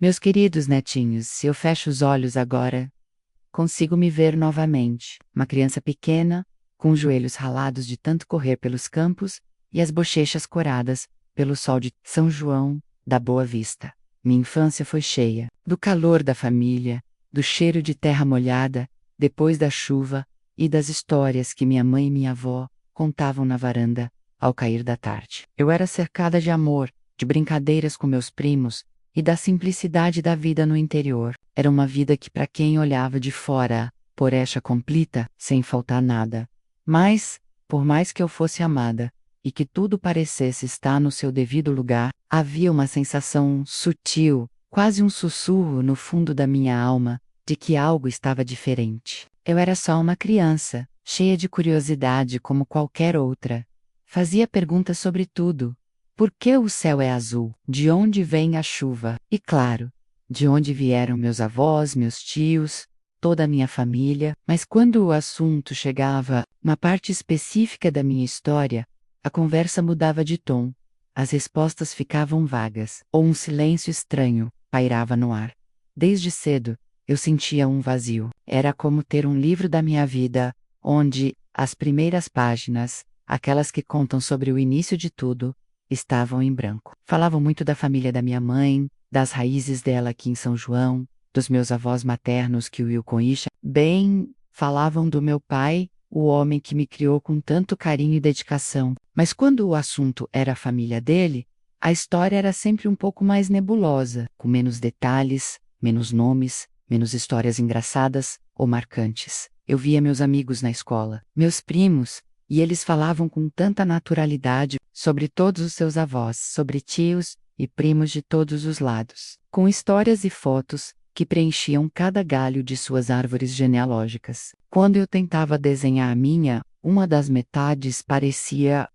Meus queridos netinhos, se eu fecho os olhos agora, consigo me ver novamente, uma criança pequena, com os joelhos ralados de tanto correr pelos campos e as bochechas coradas pelo sol de São João da Boa Vista. Minha infância foi cheia do calor da família, do cheiro de terra molhada depois da chuva e das histórias que minha mãe e minha avó contavam na varanda ao cair da tarde. Eu era cercada de amor, de brincadeiras com meus primos e da simplicidade da vida no interior. Era uma vida que, para quem olhava de fora, porecha completa, sem faltar nada. Mas, por mais que eu fosse amada, e que tudo parecesse estar no seu devido lugar, havia uma sensação sutil, quase um sussurro no fundo da minha alma, de que algo estava diferente. Eu era só uma criança, cheia de curiosidade como qualquer outra. Fazia perguntas sobre tudo. Por que o céu é azul? De onde vem a chuva? E claro, de onde vieram meus avós, meus tios, toda a minha família? Mas quando o assunto chegava na parte específica da minha história, a conversa mudava de tom, as respostas ficavam vagas, ou um silêncio estranho pairava no ar. Desde cedo, eu sentia um vazio. Era como ter um livro da minha vida, onde as primeiras páginas, aquelas que contam sobre o início de tudo, estavam em branco. Falavam muito da família da minha mãe, das raízes dela aqui em São João, dos meus avós maternos que o Will com Isha. Falavam do meu pai, o homem que me criou com tanto carinho e dedicação. Mas quando o assunto era a família dele, a história era sempre um pouco mais nebulosa, com menos detalhes, menos nomes, menos histórias engraçadas ou marcantes. Eu via meus amigos na escola, meus primos, e eles falavam com tanta naturalidade sobre todos os seus avós, sobre tios e primos de todos os lados, com histórias e fotos que preenchiam cada galho de suas árvores genealógicas. Quando eu tentava desenhar a minha, uma das metades parecia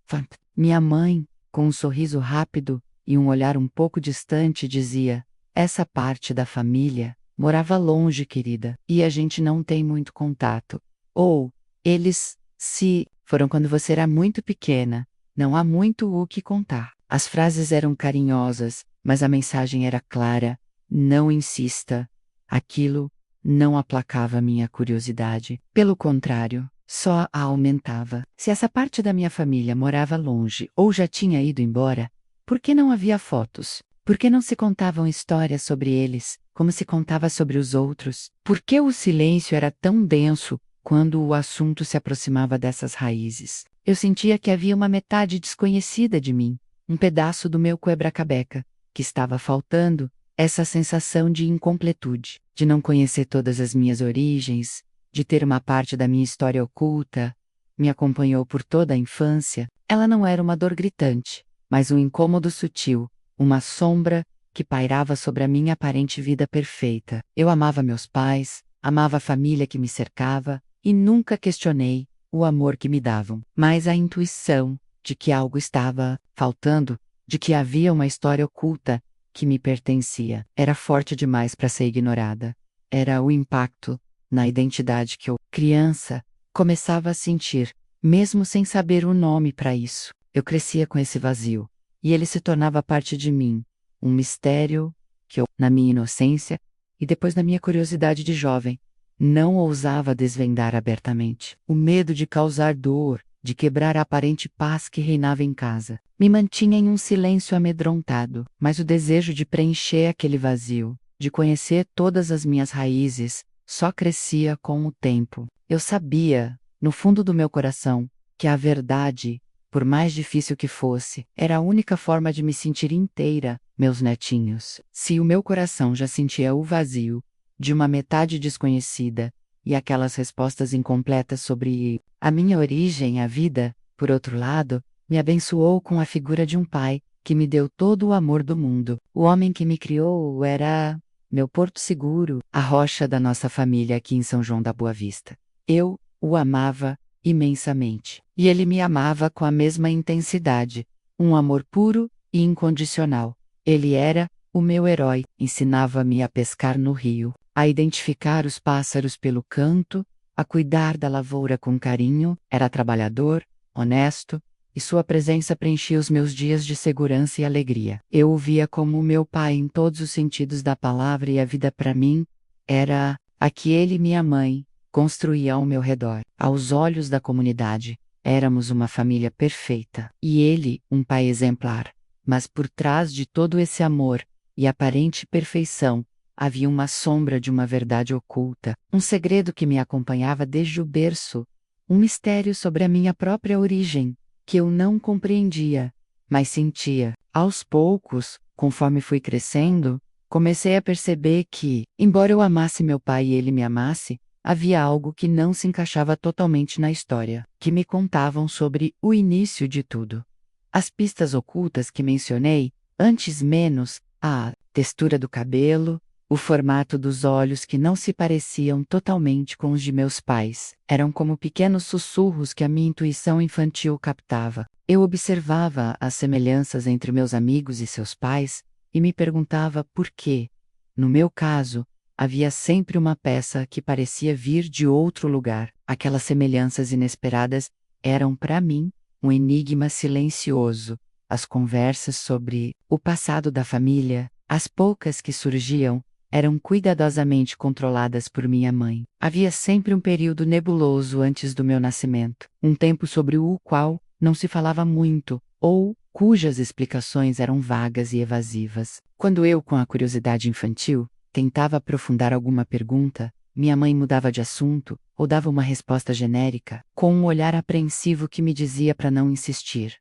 minha mãe, com um sorriso rápido e um olhar um pouco distante, dizia: essa parte da família morava longe, querida, e a gente não tem muito contato. Ou, eles se foram quando você era muito pequena, não há muito o que contar. As frases eram carinhosas, mas a mensagem era clara: não insista. Aquilo não aplacava minha curiosidade. Pelo contrário, só a aumentava. Se essa parte da minha família morava longe ou já tinha ido embora, por que não havia fotos? Por que não se contavam histórias sobre eles, como se contava sobre os outros? Por que o silêncio era tão denso quando o assunto se aproximava dessas raízes? Eu sentia que havia uma metade desconhecida de mim, um pedaço do meu quebra-cabeça, que estava faltando, essa sensação de incompletude, de não conhecer todas as minhas origens, de ter uma parte da minha história oculta, me acompanhou por toda a infância. Ela não era uma dor gritante, mas um incômodo sutil, uma sombra que pairava sobre a minha aparente vida perfeita. Eu amava meus pais, amava a família que me cercava, e nunca questionei o amor que me davam. Mas a intuição de que algo estava faltando, de que havia uma história oculta que me pertencia, era forte demais para ser ignorada. Era o impacto na identidade que eu, criança, começava a sentir, mesmo sem saber o nome para isso. Eu crescia com esse vazio, e ele se tornava parte de mim, um mistério que eu, na minha inocência e depois na minha curiosidade de jovem, não ousava desvendar abertamente. O medo de causar dor, de quebrar a aparente paz que reinava em casa, me mantinha em um silêncio amedrontado, mas o desejo de preencher aquele vazio, de conhecer todas as minhas raízes, só crescia com o tempo. Eu sabia, no fundo do meu coração, que a verdade, por mais difícil que fosse, era a única forma de me sentir inteira, meus netinhos. Se o meu coração já sentia o vazio de uma metade desconhecida, e aquelas respostas incompletas sobre a minha origem, a vida, por outro lado, me abençoou com a figura de um pai, que me deu todo o amor do mundo. O homem que me criou era meu porto seguro, a rocha da nossa família aqui em São João da Boa Vista. Eu o amava imensamente, e ele me amava com a mesma intensidade, um amor puro e incondicional. Ele era o meu herói, ensinava-me a pescar no rio, a identificar os pássaros pelo canto, a cuidar da lavoura com carinho. Era trabalhador, honesto e sua presença preenchia os meus dias de segurança e alegria. Eu o via como meu pai em todos os sentidos da palavra e a vida para mim era a que ele e minha mãe construíam ao meu redor. Aos olhos da comunidade, éramos uma família perfeita e ele, um pai exemplar. Mas por trás de todo esse amor e aparente perfeição, havia uma sombra de uma verdade oculta, um segredo que me acompanhava desde o berço, um mistério sobre a minha própria origem, que eu não compreendia, mas sentia. Aos poucos, conforme fui crescendo, comecei a perceber que, embora eu amasse meu pai e ele me amasse, havia algo que não se encaixava totalmente na história, que me contavam sobre o início de tudo. As pistas ocultas que mencionei, antes menos, a textura do cabelo, o formato dos olhos que não se pareciam totalmente com os de meus pais, eram como pequenos sussurros que a minha intuição infantil captava. Eu observava as semelhanças entre meus amigos e seus pais, e me perguntava por quê. No meu caso, havia sempre uma peça que parecia vir de outro lugar. Aquelas semelhanças inesperadas eram, para mim, um enigma silencioso. As conversas sobre o passado da família, as poucas que surgiam, eram cuidadosamente controladas por minha mãe. Havia sempre um período nebuloso antes do meu nascimento, um tempo sobre o qual não se falava muito, ou cujas explicações eram vagas e evasivas. Quando eu, com a curiosidade infantil, tentava aprofundar alguma pergunta, minha mãe mudava de assunto, ou dava uma resposta genérica, com um olhar apreensivo que me dizia para não insistir.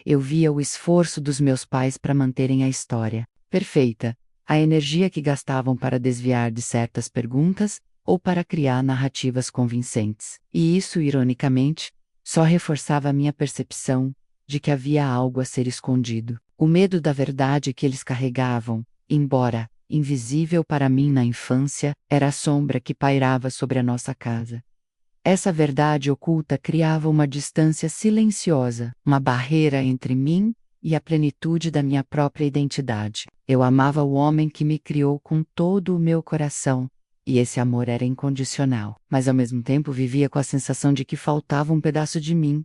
Eu via o esforço dos meus pais para manterem a história perfeita, a energia que gastavam para desviar de certas perguntas, ou para criar narrativas convincentes. E isso, ironicamente, só reforçava a minha percepção de que havia algo a ser escondido. O medo da verdade que eles carregavam, embora invisível para mim na infância, era a sombra que pairava sobre a nossa casa. Essa verdade oculta criava uma distância silenciosa, uma barreira entre mim e a plenitude da minha própria identidade. Eu amava o homem que me criou com todo o meu coração, e esse amor era incondicional, mas ao mesmo tempo vivia com a sensação de que faltava um pedaço de mim,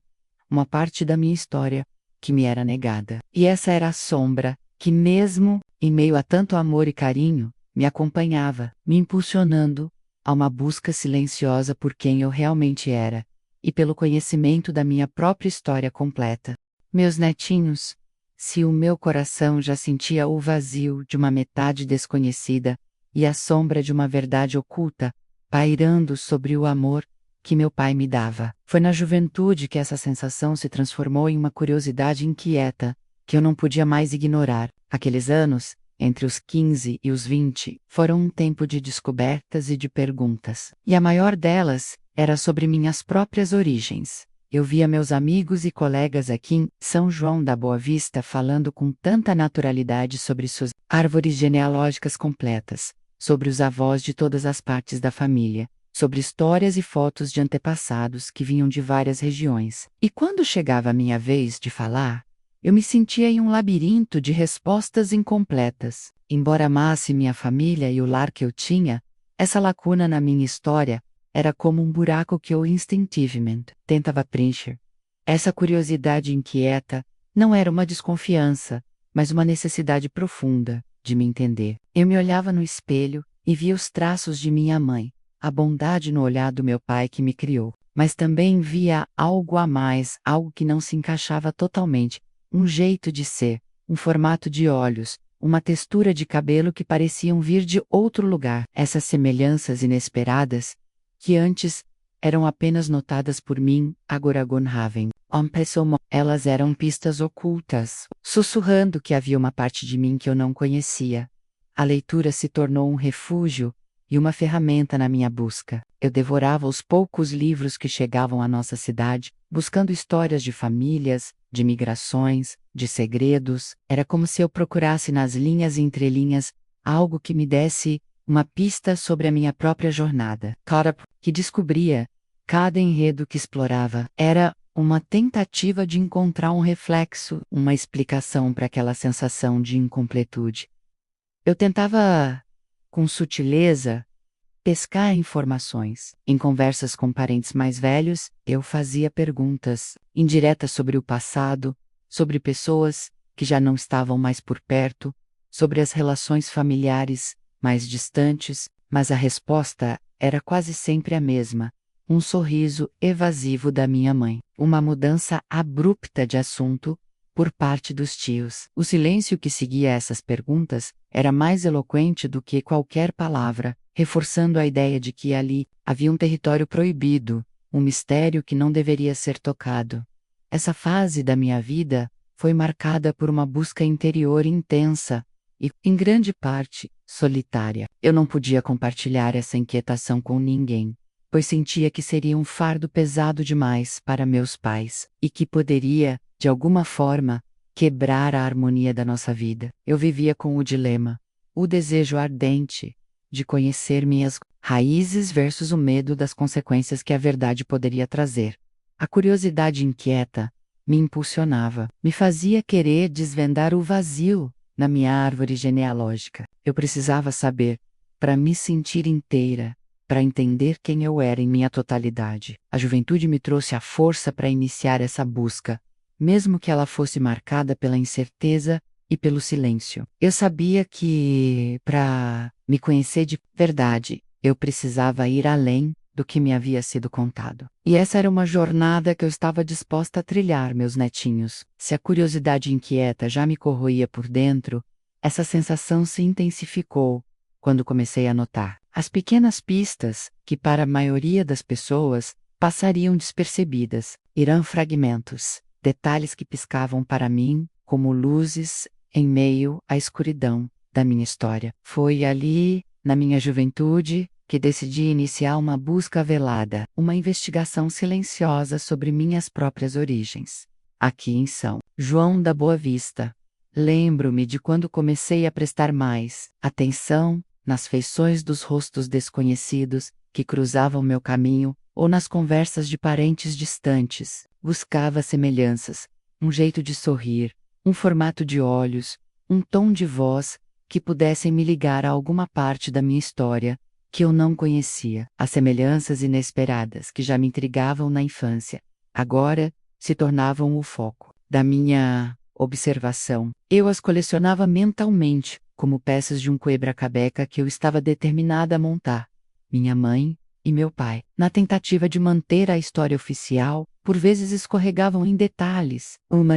uma parte da minha história, que me era negada. E essa era a sombra, que mesmo em meio a tanto amor e carinho, me acompanhava, me impulsionando a uma busca silenciosa por quem eu realmente era, e pelo conhecimento da minha própria história completa. Meus netinhos, se o meu coração já sentia o vazio de uma metade desconhecida e a sombra de uma verdade oculta, pairando sobre o amor que meu pai me dava, foi na juventude que essa sensação se transformou em uma curiosidade inquieta, que eu não podia mais ignorar. Aqueles anos, entre os 15 e os 20, foram um tempo de descobertas e de perguntas. E a maior delas era sobre minhas próprias origens. Eu via meus amigos e colegas aqui em São João da Boa Vista falando com tanta naturalidade sobre suas árvores genealógicas completas, sobre os avós de todas as partes da família, sobre histórias e fotos de antepassados que vinham de várias regiões. E quando chegava a minha vez de falar, eu me sentia em um labirinto de respostas incompletas. Embora amasse minha família e o lar que eu tinha, essa lacuna na minha história era como um buraco que eu instintivamente tentava preencher. Essa curiosidade inquieta não era uma desconfiança, mas uma necessidade profunda de me entender. Eu me olhava no espelho e via os traços de minha mãe, a bondade no olhar do meu pai que me criou, mas também via algo a mais, algo que não se encaixava totalmente, um jeito de ser, um formato de olhos, uma textura de cabelo que pareciam vir de outro lugar. Essas semelhanças inesperadas, que antes eram apenas notadas por mim, agora gonhaven. Elas eram pistas ocultas, sussurrando que havia uma parte de mim que eu não conhecia. A leitura se tornou um refúgio e uma ferramenta na minha busca. Eu devorava os poucos livros que chegavam à nossa cidade, buscando histórias de famílias, de migrações, de segredos. Era como se eu procurasse nas linhas e entrelinhas algo que me desse uma pista sobre a minha própria jornada. Que descobria, cada enredo que explorava, era uma tentativa de encontrar um reflexo, uma explicação para aquela sensação de incompletude. Eu tentava, com sutileza, pescar informações. Em conversas com parentes mais velhos, eu fazia perguntas indiretas sobre o passado, sobre pessoas que já não estavam mais por perto, sobre as relações familiares mais distantes, mas a resposta era quase sempre a mesma: um sorriso evasivo da minha mãe, uma mudança abrupta de assunto por parte dos tios. O silêncio que seguia essas perguntas era mais eloquente do que qualquer palavra, reforçando a ideia de que ali havia um território proibido, um mistério que não deveria ser tocado. Essa fase da minha vida foi marcada por uma busca interior intensa e, em grande parte, solitária. Eu não podia compartilhar essa inquietação com ninguém, pois sentia que seria um fardo pesado demais para meus pais e que poderia, de alguma forma, quebrar a harmonia da nossa vida. Eu vivia com o dilema, o desejo ardente de conhecer minhas raízes versus o medo das consequências que a verdade poderia trazer. A curiosidade inquieta me impulsionava, me fazia querer desvendar o vazio na minha árvore genealógica. Eu precisava saber, para me sentir inteira, para entender quem eu era em minha totalidade. A juventude me trouxe a força para iniciar essa busca, mesmo que ela fosse marcada pela incerteza e pelo silêncio. Eu sabia que, para me conhecer de verdade, eu precisava ir além do que me havia sido contado. E essa era uma jornada que eu estava disposta a trilhar, meus netinhos. Se a curiosidade inquieta já me corroía por dentro, essa sensação se intensificou quando comecei a notar as pequenas pistas que, para a maioria das pessoas, passariam despercebidas. Eram fragmentos, detalhes que piscavam para mim como luzes em meio à escuridão da minha história. Foi ali, na minha juventude, que decidi iniciar uma busca velada, uma investigação silenciosa sobre minhas próprias origens. Aqui em São João da Boa Vista, lembro-me de quando comecei a prestar mais atenção nas feições dos rostos desconhecidos que cruzavam meu caminho ou nas conversas de parentes distantes. Buscava semelhanças, um jeito de sorrir, um formato de olhos, um tom de voz que pudessem me ligar a alguma parte da minha história que eu não conhecia. As semelhanças inesperadas que já me intrigavam na infância, agora se tornavam o foco da minha observação. Eu as colecionava mentalmente, como peças de um quebra-cabeça que eu estava determinada a montar. Minha mãe e meu pai, na tentativa de manter a história oficial, por vezes escorregavam em detalhes, uma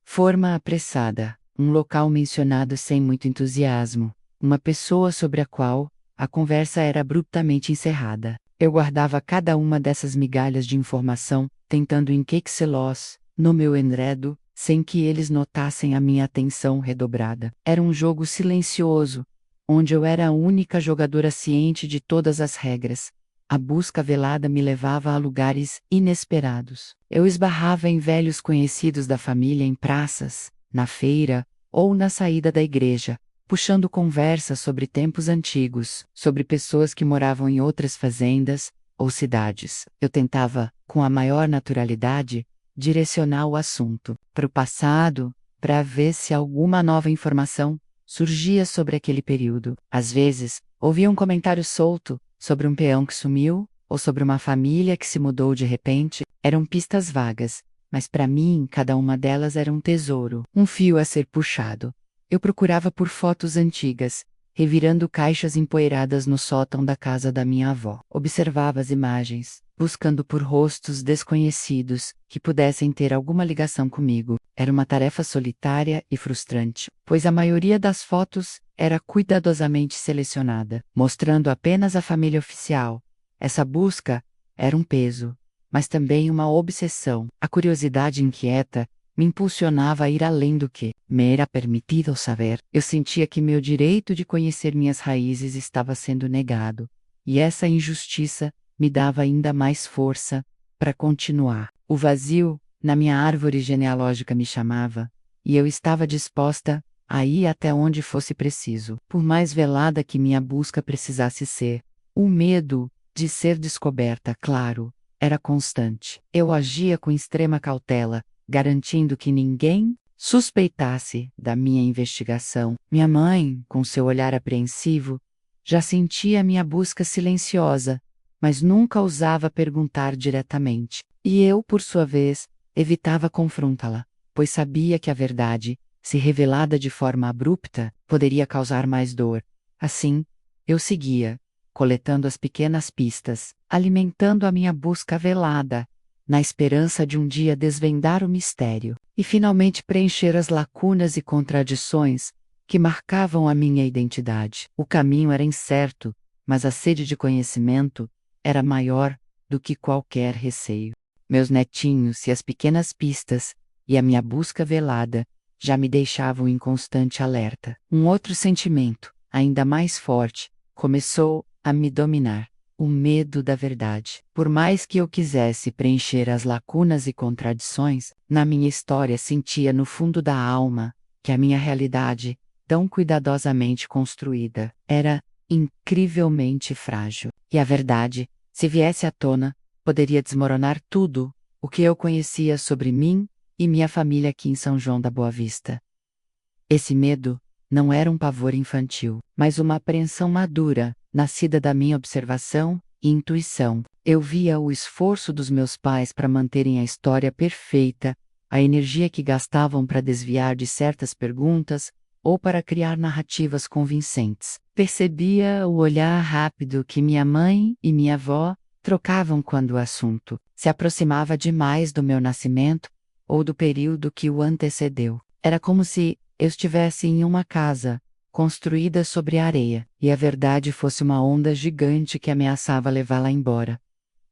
forma apressada, um local mencionado sem muito entusiasmo, uma pessoa sobre a qual a conversa era abruptamente encerrada. Eu guardava cada uma dessas migalhas de informação, tentando encaixá-los no meu enredo, sem que eles notassem a minha atenção redobrada. Era um jogo silencioso, onde eu era a única jogadora ciente de todas as regras. A busca velada me levava a lugares inesperados. Eu esbarrava em velhos conhecidos da família em praças, na feira ou na saída da igreja, puxando conversas sobre tempos antigos, sobre pessoas que moravam em outras fazendas ou cidades. Eu tentava, com a maior naturalidade, direcionar o assunto para o passado, para ver se alguma nova informação surgia sobre aquele período. Às vezes, ouvia um comentário solto sobre um peão que sumiu, ou sobre uma família que se mudou de repente. Eram pistas vagas, mas para mim cada uma delas era um tesouro, um fio a ser puxado. Eu procurava por fotos antigas, revirando caixas empoeiradas no sótão da casa da minha avó. Observava as imagens, buscando por rostos desconhecidos que pudessem ter alguma ligação comigo. Era uma tarefa solitária e frustrante, pois a maioria das fotos era cuidadosamente selecionada, mostrando apenas a família oficial. Essa busca era um peso, mas também uma obsessão. A curiosidade inquieta me impulsionava a ir além do que me era permitido saber. Eu sentia que meu direito de conhecer minhas raízes estava sendo negado, e essa injustiça me dava ainda mais força para continuar. O vazio na minha árvore genealógica me chamava, e eu estava disposta a ir até onde fosse preciso, por mais velada que minha busca precisasse ser. O medo de ser descoberta, claro, era constante. Eu agia com extrema cautela, garantindo que ninguém suspeitasse da minha investigação. Minha mãe, com seu olhar apreensivo, Já sentia minha busca silenciosa, mas nunca ousava perguntar diretamente. E eu, por sua vez, evitava confrontá-la, pois sabia que a verdade, se revelada de forma abrupta, poderia causar mais dor. Assim, eu seguia, coletando as pequenas pistas, alimentando a minha busca velada, na esperança de um dia desvendar o mistério e finalmente preencher as lacunas e contradições que marcavam a minha identidade. O caminho era incerto, mas a sede de conhecimento era maior do que qualquer receio. Meus netinhos e as pequenas pistas, e a minha busca velada, já me deixavam em constante alerta. Um outro sentimento, ainda mais forte, começou a me dominar: o medo da verdade. Por mais que eu quisesse preencher as lacunas e contradições, na minha história sentia no fundo da alma que a minha realidade, tão cuidadosamente construída, era incrivelmente frágil. E a verdade, se viesse à tona, poderia desmoronar tudo o que eu conhecia sobre mim e minha família aqui em São João da Boa Vista. Esse medo não era um pavor infantil, mas uma apreensão madura, nascida da minha observação e intuição. Eu via o esforço dos meus pais para manterem a história perfeita, a energia que gastavam para desviar de certas perguntas ou para criar narrativas convincentes. Percebia o olhar rápido que minha mãe e minha avó trocavam quando o assunto se aproximava demais do meu nascimento ou do período que o antecedeu. Era como se eu estivesse em uma casa, construída sobre a areia, e a verdade fosse uma onda gigante que ameaçava levá-la embora.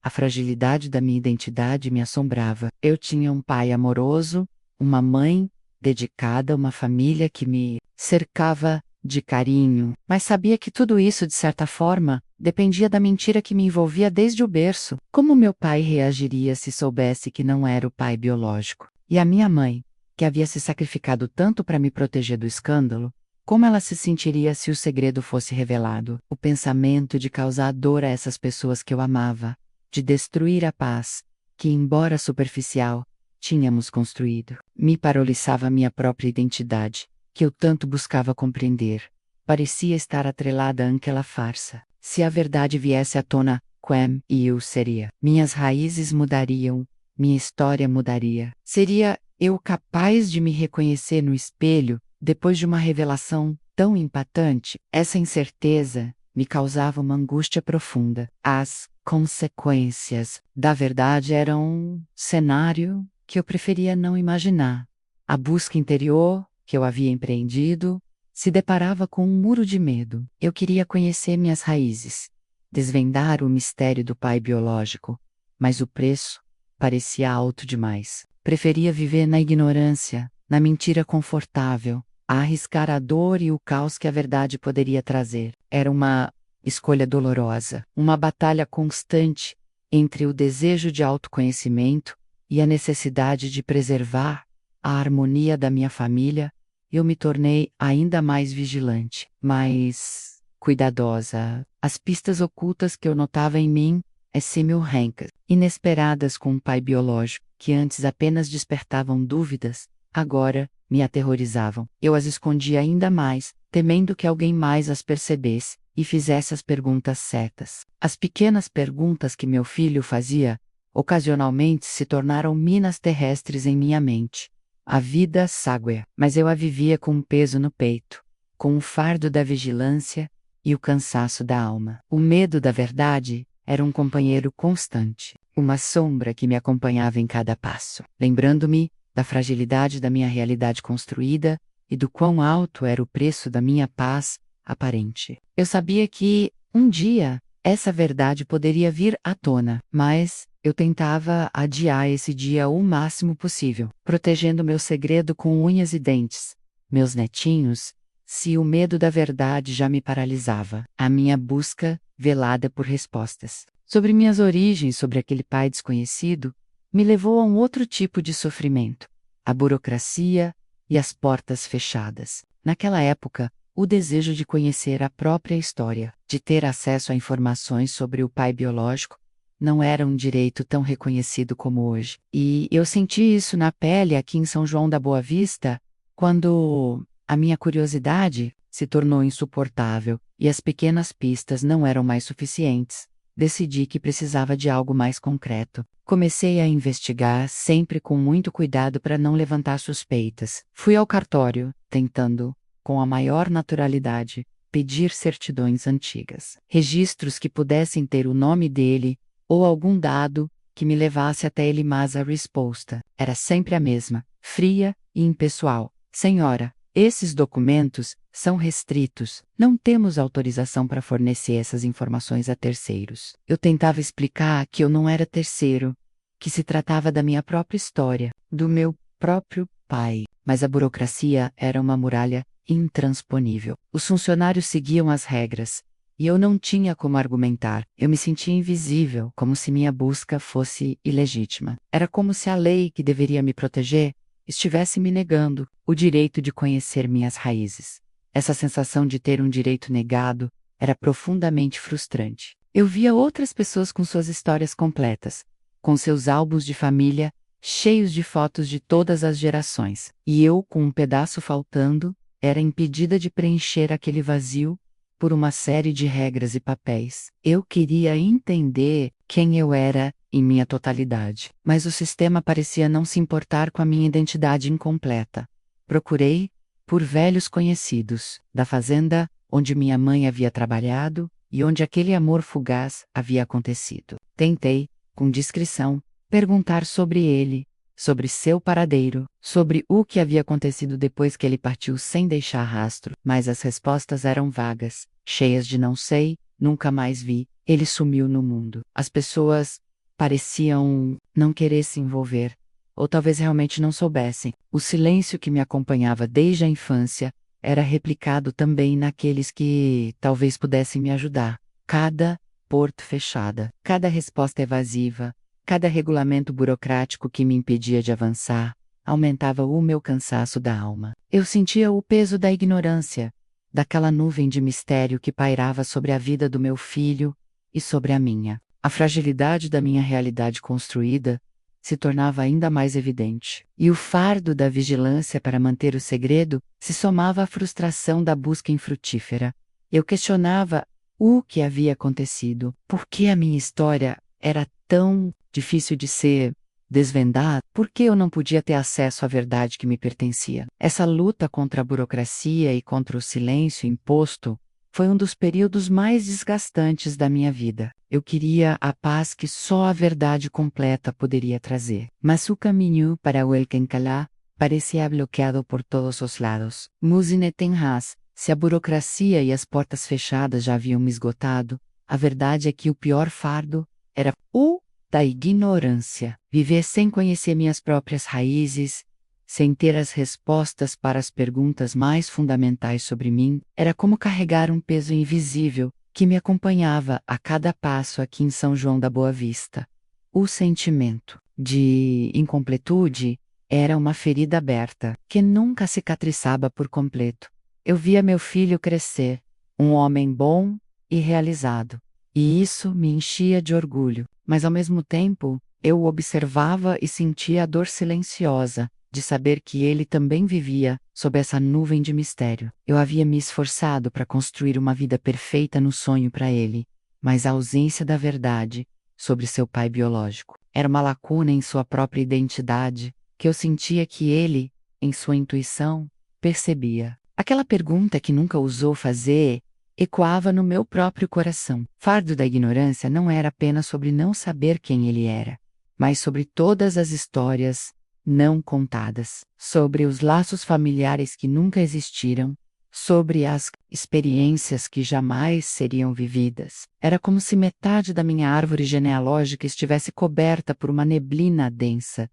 A fragilidade da minha identidade me assombrava. Eu tinha um pai amoroso, uma mãe dedicada, uma família que me cercava de carinho, mas sabia que tudo isso, de certa forma, dependia da mentira que me envolvia desde o berço. Como meu pai reagiria se soubesse que não era o pai biológico? E a minha mãe, que havia se sacrificado tanto para me proteger do escândalo, como ela se sentiria se o segredo fosse revelado? O pensamento de causar dor a essas pessoas que eu amava, de destruir a paz, que, embora superficial, tínhamos construído, me paralisava minha própria identidade, que eu tanto buscava compreender. Parecia estar atrelada àquela farsa. Se a verdade viesse à tona, quem e eu seria? Minhas raízes mudariam, minha história mudaria. Seria eu capaz de me reconhecer no espelho depois de uma revelação tão impactante? Essa incerteza me causava uma angústia profunda. As consequências da verdade eram um cenário que eu preferia não imaginar. A busca interior que eu havia empreendido se deparava com um muro de medo. Eu queria conhecer minhas raízes, desvendar o mistério do pai biológico, mas o preço parecia alto demais. Preferia viver na ignorância, na mentira confortável, a arriscar a dor e o caos que a verdade poderia trazer. Era uma escolha dolorosa, uma batalha constante entre o desejo de autoconhecimento e a necessidade de preservar a harmonia da minha família. Eu me tornei ainda mais vigilante, mais cuidadosa. As pistas ocultas que eu notava em mim, semilrancas, inesperadas com um pai biológico, que antes apenas despertavam dúvidas, agora me aterrorizavam. Eu as escondia ainda mais, temendo que alguém mais as percebesse e fizesse as perguntas certas. As pequenas perguntas que meu filho fazia, ocasionalmente se tornaram minas terrestres em minha mente. A vida ságuea, mas eu a vivia com um peso no peito, com o fardo da vigilância e o cansaço da alma. O medo da verdade era um companheiro constante, uma sombra que me acompanhava em cada passo, lembrando-me da fragilidade da minha realidade construída e do quão alto era o preço da minha paz aparente. Eu sabia que, um dia, essa verdade poderia vir à tona, mas eu tentava adiar esse dia o máximo possível, protegendo meu segredo com unhas e dentes. Meus netinhos, se o medo da verdade já me paralisava, a minha busca velada por respostas sobre minhas origens, sobre aquele pai desconhecido, me levou a um outro tipo de sofrimento: a burocracia e as portas fechadas. Naquela época, o desejo de conhecer a própria história, de ter acesso a informações sobre o pai biológico, não era um direito tão reconhecido como hoje. E eu senti isso na pele aqui em São João da Boa Vista, quando a minha curiosidade se tornou insuportável e as pequenas pistas não eram mais suficientes. Decidi que precisava de algo mais concreto. Comecei a investigar, sempre com muito cuidado para não levantar suspeitas. Fui ao cartório, tentando, com a maior naturalidade, pedir certidões antigas. Registros que pudessem ter o nome dele, ou algum dado que me levasse até ele, mas a resposta era sempre a mesma, fria e impessoal. Senhora, esses documentos são restritos. Não temos autorização para fornecer essas informações a terceiros. Eu tentava explicar que eu não era terceiro, que se tratava da minha própria história, do meu próprio pai. Mas a burocracia era uma muralha intransponível. Os funcionários seguiam as regras, e eu não tinha como argumentar. Eu me sentia invisível, como se minha busca fosse ilegítima. Era como se a lei que deveria me proteger estivesse me negando o direito de conhecer minhas raízes. Essa sensação de ter um direito negado era profundamente frustrante. Eu via outras pessoas com suas histórias completas, com seus álbuns de família cheios de fotos de todas as gerações, e eu, com um pedaço faltando, era impedida de preencher aquele vazio por uma série de regras e papéis. Eu queria entender quem eu era em minha totalidade, mas o sistema parecia não se importar com a minha identidade incompleta. Procurei por velhos conhecidos da fazenda onde minha mãe havia trabalhado e onde aquele amor fugaz havia acontecido. Tentei, com discrição, perguntar sobre ele, sobre seu paradeiro, sobre o que havia acontecido depois que ele partiu sem deixar rastro, mas as respostas eram vagas, cheias de não sei, nunca mais vi, ele sumiu no mundo. As pessoas pareciam não querer se envolver, ou talvez realmente não soubessem. O silêncio que me acompanhava desde a infância era replicado também naqueles que talvez pudessem me ajudar. Cada porta fechada, cada resposta evasiva, cada regulamento burocrático que me impedia de avançar, aumentava o meu cansaço da alma. Eu sentia o peso da ignorância, daquela nuvem de mistério que pairava sobre a vida do meu filho e sobre a minha. A fragilidade da minha realidade construída se tornava ainda mais evidente, e o fardo da vigilância para manter o segredo se somava à frustração da busca infrutífera. Eu questionava o que havia acontecido, por que a minha história era tão difícil de ser desvendada, por que eu não podia ter acesso à verdade que me pertencia. Essa luta contra a burocracia e contra o silêncio imposto foi um dos períodos mais desgastantes da minha vida. Eu queria a paz que só a verdade completa poderia trazer. Mas o caminho para o Elkencalá parecia bloqueado por todos os lados. Musine Tenhas, se a burocracia e as portas fechadas já haviam me esgotado, a verdade é que o pior fardo era o da ignorância. Viver sem conhecer minhas próprias raízes, sem ter as respostas para as perguntas mais fundamentais sobre mim, era como carregar um peso invisível que me acompanhava a cada passo aqui em São João da Boa Vista. O sentimento de incompletude era uma ferida aberta que nunca cicatrizava por completo. Eu via meu filho crescer, um homem bom e realizado, e isso me enchia de orgulho, mas ao mesmo tempo, eu o observava e sentia a dor silenciosa de saber que ele também vivia sob essa nuvem de mistério. Eu havia me esforçado para construir uma vida perfeita no sonho para ele, mas a ausência da verdade sobre seu pai biológico era uma lacuna em sua própria identidade que eu sentia que ele, em sua intuição, percebia. Aquela pergunta que nunca ousou fazer ecoava no meu próprio coração. Fardo da ignorância não era apenas sobre não saber quem ele era, mas sobre todas as histórias não contadas, sobre os laços familiares que nunca existiram, sobre as experiências que jamais seriam vividas. Era como se metade da minha árvore genealógica estivesse coberta por uma neblina densa,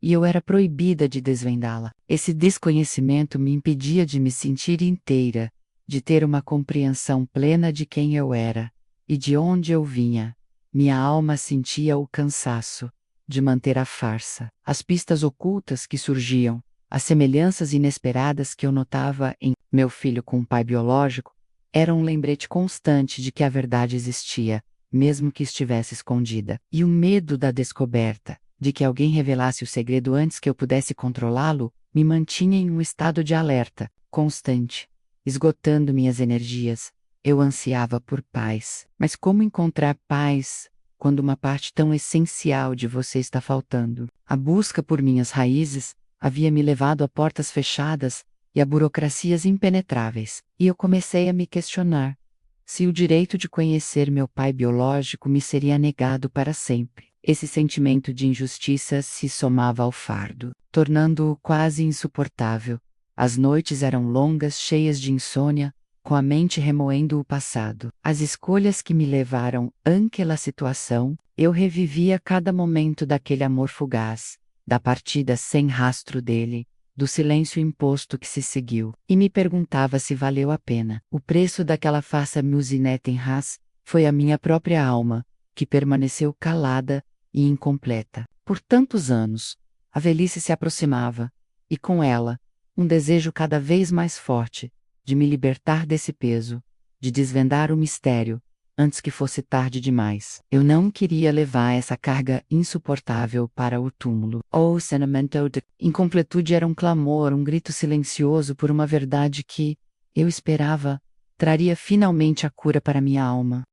e eu era proibida de desvendá-la. Esse desconhecimento me impedia de me sentir inteira, de ter uma compreensão plena de quem eu era e de onde eu vinha. Minha alma sentia o cansaço de manter a farsa, as pistas ocultas que surgiam, as semelhanças inesperadas que eu notava em meu filho com um pai biológico, eram um lembrete constante de que a verdade existia, mesmo que estivesse escondida. E o medo da descoberta, de que alguém revelasse o segredo antes que eu pudesse controlá-lo, me mantinha em um estado de alerta constante, esgotando minhas energias, Eu ansiava por paz. Mas como encontrar paz quando uma parte tão essencial de você está faltando? A busca por minhas raízes havia me levado a portas fechadas e a burocracias impenetráveis, e eu comecei a me questionar se o direito de conhecer meu pai biológico me seria negado para sempre. Esse sentimento de injustiça se somava ao fardo, tornando-o quase insuportável. As noites eram longas, cheias de insônia, com a mente remoendo o passado. As escolhas que me levaram àquela situação, eu revivia cada momento daquele amor fugaz, da partida sem rastro dele, do silêncio imposto que se seguiu, e me perguntava se valeu a pena. O preço daquela farsa Muzinetenhas foi a minha própria alma, que permaneceu calada e incompleta. Por tantos anos, a velhice se aproximava, e com ela, um desejo cada vez mais forte, de me libertar desse peso, de desvendar o mistério, antes que fosse tarde demais. Eu não queria levar essa carga insuportável para o túmulo. O sentimento de incompletude era um clamor, um grito silencioso por uma verdade que, eu esperava, traria finalmente a cura para minha alma.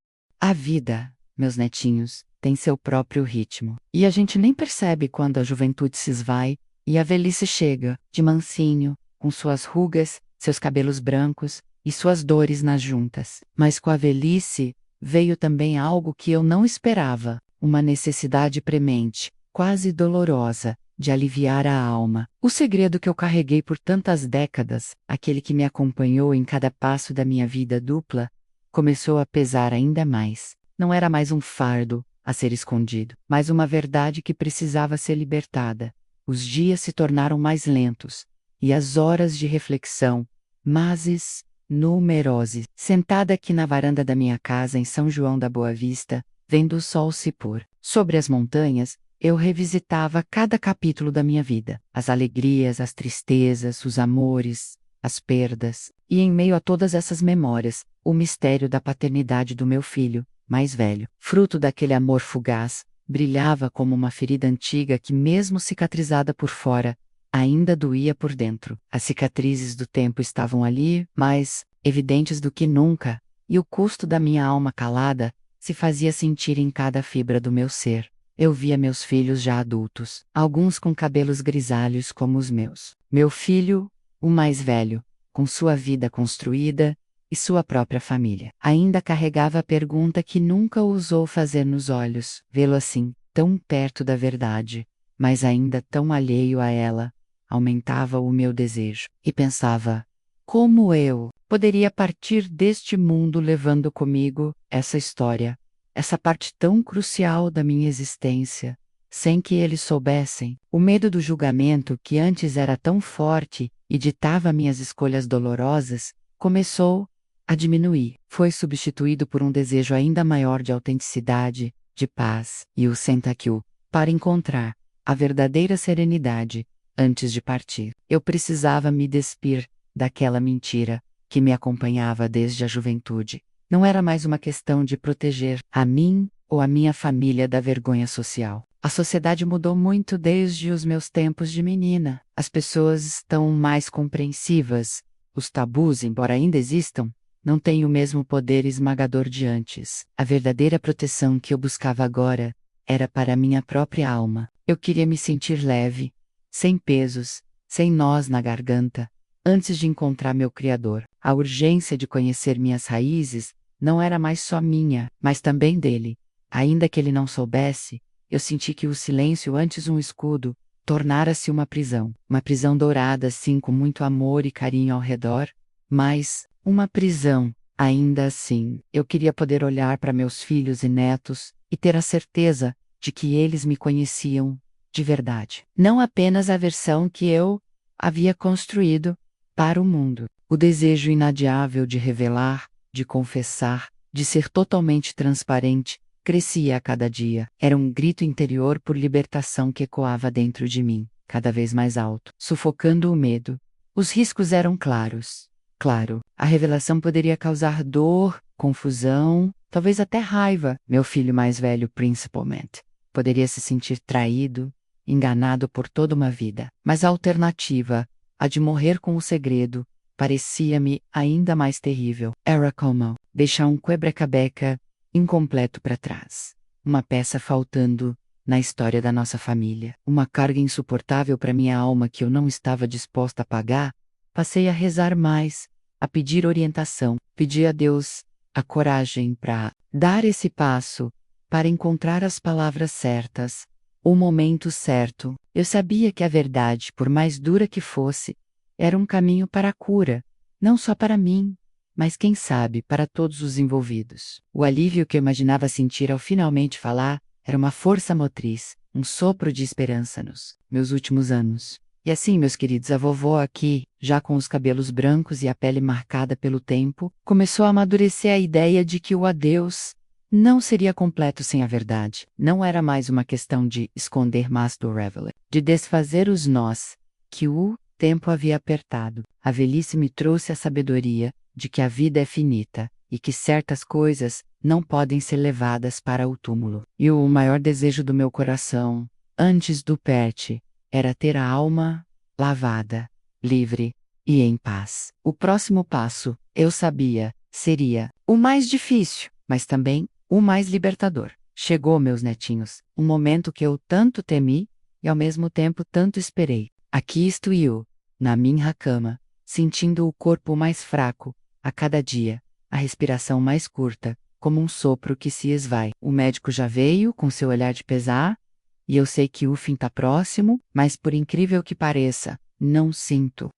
A vida, meus netinhos, tem seu próprio ritmo. E a gente nem percebe quando a juventude se esvai e a velhice chega, de mansinho, com suas rugas, seus cabelos brancos e suas dores nas juntas. Mas com a velhice veio também algo que eu não esperava, uma necessidade premente, quase dolorosa, de aliviar a alma. O segredo que eu carreguei por tantas décadas, aquele que me acompanhou em cada passo da minha vida dupla, começou a pesar ainda mais. Não era mais um fardo a ser escondido, mas uma verdade que precisava ser libertada. Os dias se tornaram mais lentos, e as horas de reflexão, mas numerose. Sentada aqui na varanda da minha casa em São João da Boa Vista, vendo o sol se pôr sobre as montanhas, eu revisitava cada capítulo da minha vida, as alegrias, as tristezas, os amores, as perdas, e em meio a todas essas memórias, o mistério da paternidade do meu filho, mais velho, fruto daquele amor fugaz, brilhava como uma ferida antiga que, mesmo cicatrizada por fora, ainda doía por dentro. As cicatrizes do tempo estavam ali, mais evidentes do que nunca, e o custo da minha alma calada se fazia sentir em cada fibra do meu ser. Eu via meus filhos já adultos, alguns com cabelos grisalhos como os meus. Meu filho, o mais velho, com sua vida construída e sua própria família. Ainda carregava a pergunta que nunca ousou fazer nos olhos. Vê-lo assim, tão perto da verdade, mas ainda tão alheio a ela, aumentava o meu desejo. E pensava, como eu poderia partir deste mundo levando comigo essa história, essa parte tão crucial da minha existência, sem que eles soubessem. O medo do julgamento, que antes era tão forte e ditava minhas escolhas dolorosas, começou a diminuir. Foi substituído por um desejo ainda maior de autenticidade, de paz, e o senta-aqui para encontrar a verdadeira serenidade antes de partir. Eu precisava me despir daquela mentira que me acompanhava desde a juventude. Não era mais uma questão de proteger a mim ou a minha família da vergonha social. A sociedade mudou muito desde os meus tempos de menina. As pessoas estão mais compreensivas. Os tabus, embora ainda existam, não têm o mesmo poder esmagador de antes. A verdadeira proteção que eu buscava agora era para minha própria alma. Eu queria me sentir leve, sem pesos, sem nós na garganta, antes de encontrar meu Criador. A urgência de conhecer minhas raízes não era mais só minha, mas também dele. Ainda que ele não soubesse, eu senti que o silêncio, antes um escudo, tornara-se uma prisão dourada, sim, com muito amor e carinho ao redor, mas uma prisão. Ainda assim, eu queria poder olhar para meus filhos e netos e ter a certeza de que eles me conheciam de verdade. Não apenas a versão que eu havia construído para o mundo. O desejo inadiável de revelar, de confessar, de ser totalmente transparente, crescia a cada dia. Era um grito interior por libertação que ecoava dentro de mim, cada vez mais alto, sufocando o medo. Os riscos eram claros. Claro, a revelação poderia causar dor, confusão, talvez até raiva. Meu filho mais velho, principalmente, poderia se sentir traído, enganado por toda uma vida. Mas a alternativa, a de morrer com o segredo, parecia-me ainda mais terrível. Era como deixar um quebra-cabeça incompleto para trás. Uma peça faltando na história da nossa família. Uma carga insuportável para minha alma que eu não estava disposta a pagar. Passei a rezar mais, a pedir orientação, pedi a Deus a coragem para dar esse passo, para encontrar as palavras certas, o momento certo. Eu sabia que a verdade, por mais dura que fosse, era um caminho para a cura, não só para mim, mas quem sabe para todos os envolvidos. O alívio que eu imaginava sentir ao finalmente falar era uma força motriz, um sopro de esperança nos meus últimos anos. E assim, meus queridos, a vovó aqui, já com os cabelos brancos e a pele marcada pelo tempo, começou a amadurecer a ideia de que o adeus não seria completo sem a verdade. Não era mais uma questão de esconder mais do Reveler, de desfazer os nós que o tempo havia apertado. A velhice me trouxe a sabedoria de que a vida é finita e que certas coisas não podem ser levadas para o túmulo. E o maior desejo do meu coração, antes do perte, era ter a alma lavada, livre e em paz. O próximo passo, eu sabia, seria o mais difícil, mas também o mais libertador. Chegou, meus netinhos, um momento que eu tanto temi e ao mesmo tempo tanto esperei. Aqui estou eu, na minha cama, sentindo o corpo mais fraco a cada dia, a respiração mais curta, como um sopro que se esvai. O médico já veio com seu olhar de pesar, e eu sei que o fim está próximo, mas por incrível que pareça, não sinto.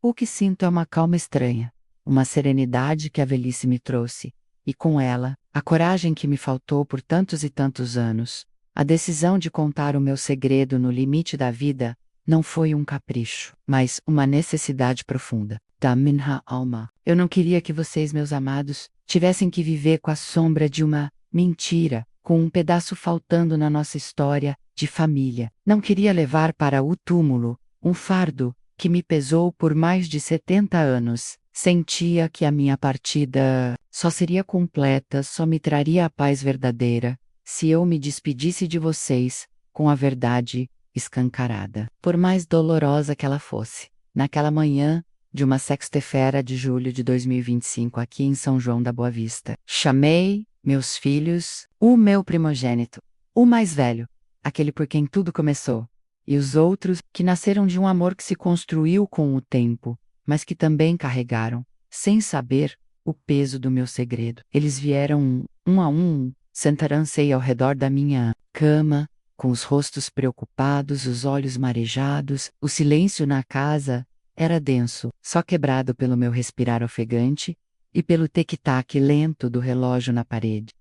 O que sinto é uma calma estranha, uma serenidade que a velhice me trouxe, e com ela, a coragem que me faltou por tantos e tantos anos. A decisão de contar o meu segredo no limite da vida não foi um capricho, mas uma necessidade profunda da minha alma. Eu não queria que vocês, meus amados, tivessem que viver com a sombra de uma mentira, com um pedaço faltando na nossa história de família. Não queria levar para o túmulo um fardo que me pesou por mais de 70 anos. Sentia que a minha partida só seria completa, só me traria a paz verdadeira, se eu me despedisse de vocês com a verdade escancarada, por mais dolorosa que ela fosse. Naquela manhã de uma sexta-feira de julho de 2025 aqui em São João da Boa Vista, chamei meus filhos, o meu primogênito, o mais velho, aquele por quem tudo começou, e os outros que nasceram de um amor que se construiu com o tempo, mas que também carregaram, sem saber, o peso do meu segredo. Eles vieram um a um, sentaram-se ao redor da minha cama, com os rostos preocupados, os olhos marejados. O silêncio na casa era denso, só quebrado pelo meu respirar ofegante e pelo tic-tac lento do relógio na parede.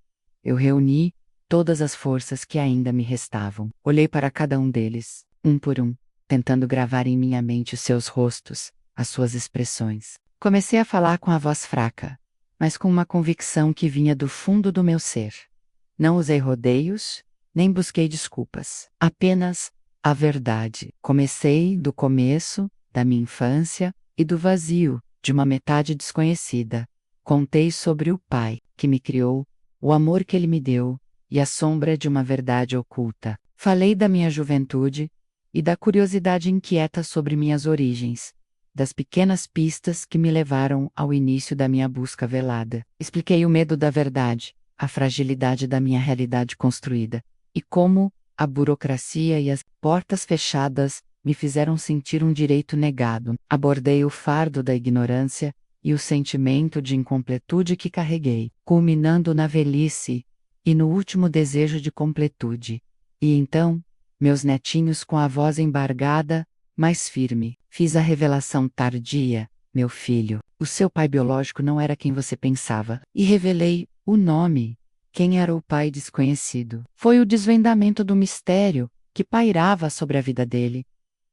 Eu reuni todas as forças que ainda me restavam. Olhei para cada um deles, um por um, tentando gravar em minha mente os seus rostos, as suas expressões. Comecei a falar com a voz fraca, mas com uma convicção que vinha do fundo do meu ser. Não usei rodeios, nem busquei desculpas. Apenas a verdade. Comecei do começo, da minha infância, e do vazio, de uma metade desconhecida. Contei sobre o pai que me criou, o amor que ele me deu, e a sombra de uma verdade oculta. Falei da minha juventude e da curiosidade inquieta sobre minhas origens, das pequenas pistas que me levaram ao início da minha busca velada. Expliquei o medo da verdade, a fragilidade da minha realidade construída, e como a burocracia e as portas fechadas me fizeram sentir um direito negado. Abordei o fardo da ignorância e o sentimento de incompletude que carreguei, culminando na velhice e no último desejo de completude. E então, meus netinhos com a voz embargada, mais firme, fiz a revelação tardia: meu filho, o seu pai biológico não era quem você pensava. E revelei o nome. Quem era o pai desconhecido? Foi o desvendamento do mistério que pairava sobre a vida dele.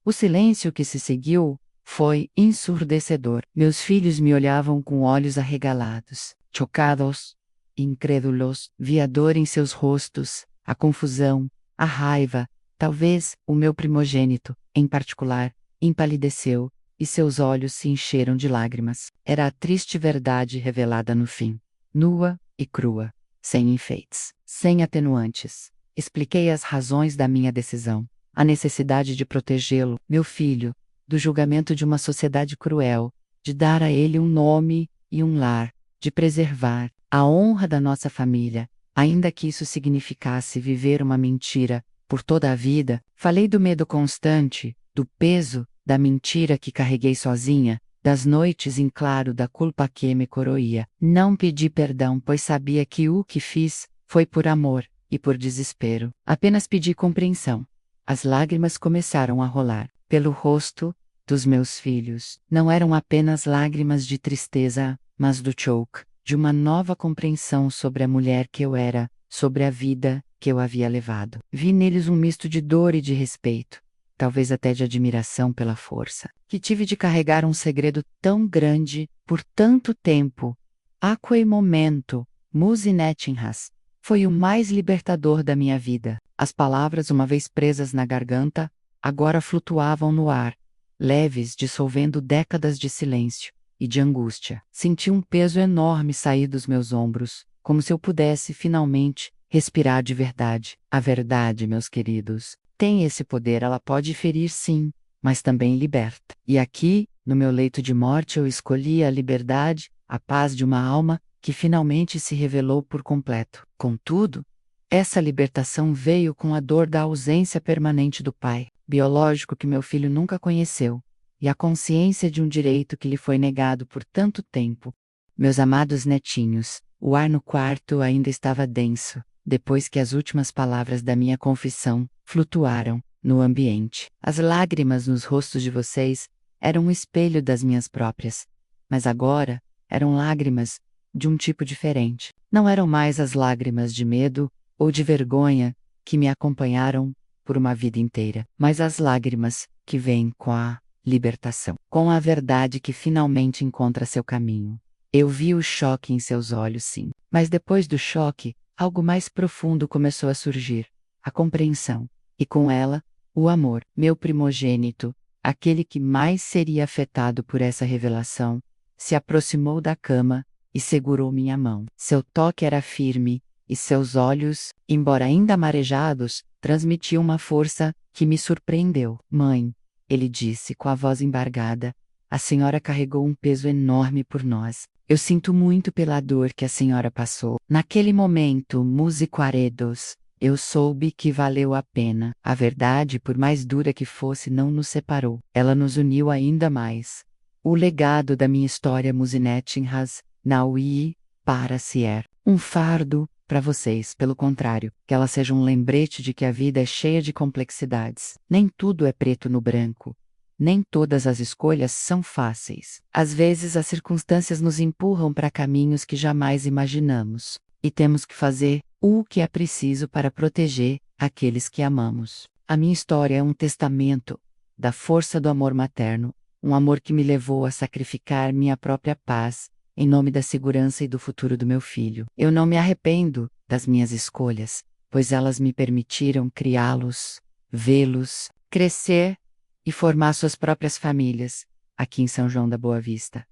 O silêncio que se seguiu foi ensurdecedor. Meus filhos me olhavam com olhos arregalados, chocados, incrédulos. Vi a dor em seus rostos, a confusão, a raiva. Talvez o meu primogênito, em particular, empalideceu, e seus olhos se encheram de lágrimas. Era a triste verdade revelada no fim, nua e crua, sem enfeites, sem atenuantes. Expliquei as razões da minha decisão, a necessidade de protegê-lo, meu filho, do julgamento de uma sociedade cruel, de dar a ele um nome e um lar, de preservar a honra da nossa família, ainda que isso significasse viver uma mentira por toda a vida. Falei do medo constante, do peso da mentira que carreguei sozinha, das noites em claro da culpa que me coroía. Não pedi perdão, pois sabia que o que fiz foi por amor e por desespero. Apenas pedi compreensão. As lágrimas começaram a rolar pelo rosto dos meus filhos. Não eram apenas lágrimas de tristeza, mas do choke, de uma nova compreensão sobre a mulher que eu era, sobre a vida que eu havia levado. Vi neles um misto de dor e de respeito, talvez até de admiração pela força que tive de carregar um segredo tão grande por tanto tempo. Aquel momento, Musinettinhas, foi o mais libertador da minha vida. As palavras, uma vez presas na garganta, agora flutuavam no ar, leves, dissolvendo décadas de silêncio e de angústia. Senti um peso enorme sair dos meus ombros, como se eu pudesse, finalmente, respirar de verdade. A verdade, meus queridos, tem esse poder. Ela pode ferir, sim, mas também liberta. E aqui, no meu leito de morte, eu escolhi a liberdade, a paz de uma alma que finalmente se revelou por completo. Contudo, essa libertação veio com a dor da ausência permanente do pai biológico que meu filho nunca conheceu, e a consciência de um direito que lhe foi negado por tanto tempo. Meus amados netinhos, o ar no quarto ainda estava denso, depois que as últimas palavras da minha confissão flutuaram no ambiente. As lágrimas nos rostos de vocês eram um espelho das minhas próprias, mas agora eram lágrimas de um tipo diferente. Não eram mais as lágrimas de medo ou de vergonha que me acompanharam por uma vida inteira, mas as lágrimas que vêm com a libertação, com a verdade que finalmente encontra seu caminho. Eu vi o choque em seus olhos, sim, mas depois do choque, algo mais profundo começou a surgir: a compreensão, e com ela, o amor. Meu primogênito, aquele que mais seria afetado por essa revelação, se aproximou da cama e segurou minha mão. Seu toque era firme, e seus olhos, embora ainda marejados, transmitiam uma força que me surpreendeu. Mãe, ele disse com a voz embargada, a senhora carregou um peso enorme por nós. Eu sinto muito pela dor que a senhora passou. Naquele momento, musicaredos, eu soube que valeu a pena. A verdade, por mais dura que fosse, não nos separou. Ela nos uniu ainda mais. O legado da minha história Musinettinhas, Naui, para Sier. Um fardo para vocês, pelo contrário, que ela seja um lembrete de que a vida é cheia de complexidades. Nem tudo é preto no branco. Nem todas as escolhas são fáceis. Às vezes as circunstâncias nos empurram para caminhos que jamais imaginamos. E temos que fazer o que é preciso para proteger aqueles que amamos. A minha história é um testamento da força do amor materno, um amor que me levou a sacrificar minha própria paz em nome da segurança e do futuro do meu filho. Eu não me arrependo das minhas escolhas, pois elas me permitiram criá-los, vê-los, crescer e formar suas próprias famílias, aqui em São João da Boa Vista.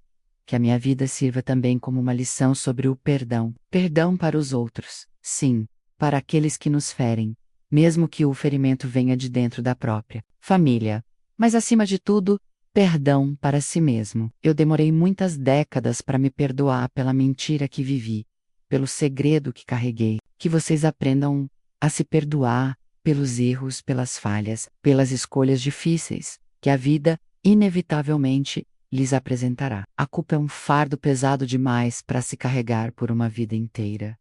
Que a minha vida sirva também como uma lição sobre o perdão. Perdão para os outros, sim, para aqueles que nos ferem, mesmo que o ferimento venha de dentro da própria família. Mas acima de tudo, perdão para si mesmo. Eu demorei muitas décadas para me perdoar pela mentira que vivi, pelo segredo que carreguei. Que vocês aprendam a se perdoar pelos erros, pelas falhas, pelas escolhas difíceis, que a vida, inevitavelmente, lhes apresentará. A culpa é um fardo pesado demais para se carregar por uma vida inteira.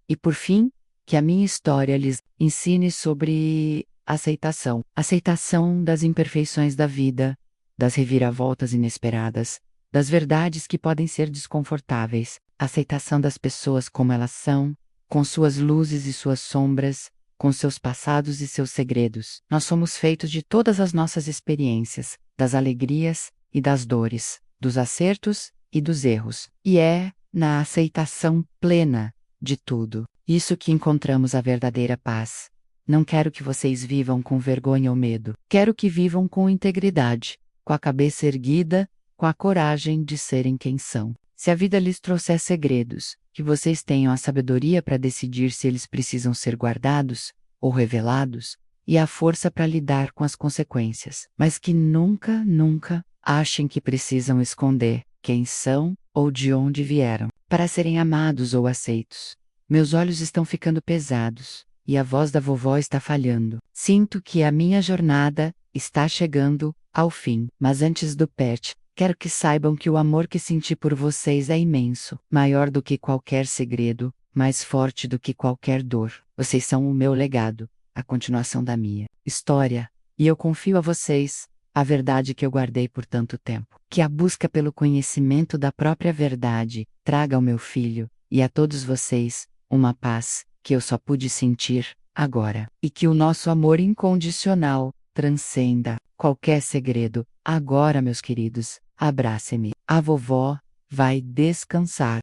E por fim, que a minha história lhes ensine sobre aceitação. Aceitação das imperfeições da vida, das reviravoltas inesperadas, das verdades que podem ser desconfortáveis. Aceitação das pessoas como elas são, com suas luzes e suas sombras, com seus passados e seus segredos. Nós somos feitos de todas as nossas experiências, das alegrias e das dores, dos acertos e dos erros. E é na aceitação plena de tudo isso que encontramos a verdadeira paz. Não quero que vocês vivam com vergonha ou medo. Quero que vivam com integridade, com a cabeça erguida, com a coragem de serem quem são. Se a vida lhes trouxer segredos, que vocês tenham a sabedoria para decidir se eles precisam ser guardados ou revelados, e a força para lidar com as consequências. Mas que nunca, nunca achem que precisam esconder quem são ou de onde vieram, para serem amados ou aceitos. Meus olhos estão ficando pesados, e a voz da vovó está falhando. Sinto que a minha jornada está chegando ao fim, mas antes do pet, quero que saibam que o amor que senti por vocês é imenso, maior do que qualquer segredo, mais forte do que qualquer dor. Vocês são o meu legado, a continuação da minha história, e eu confio a vocês a verdade que eu guardei por tanto tempo. Que a busca pelo conhecimento da própria verdade traga ao meu filho, e a todos vocês, uma paz que eu só pude sentir agora. E que o nosso amor incondicional transcenda qualquer segredo. Agora, meus queridos, abracem-me. A vovó vai descansar.